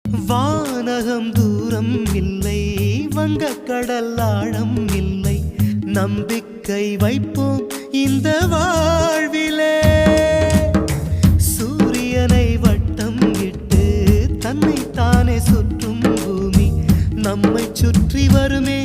வானகம் தூரம் இல்லை, வங்கக்கடல் ஆழம் இல்லை, நம்பிக்கை வைப்போம் இந்த வாழ்விலே. சூரியனை வட்டம் இட்டு தன்னை தானே சுற்றும் பூமி நம்மை சுற்றி வருமே.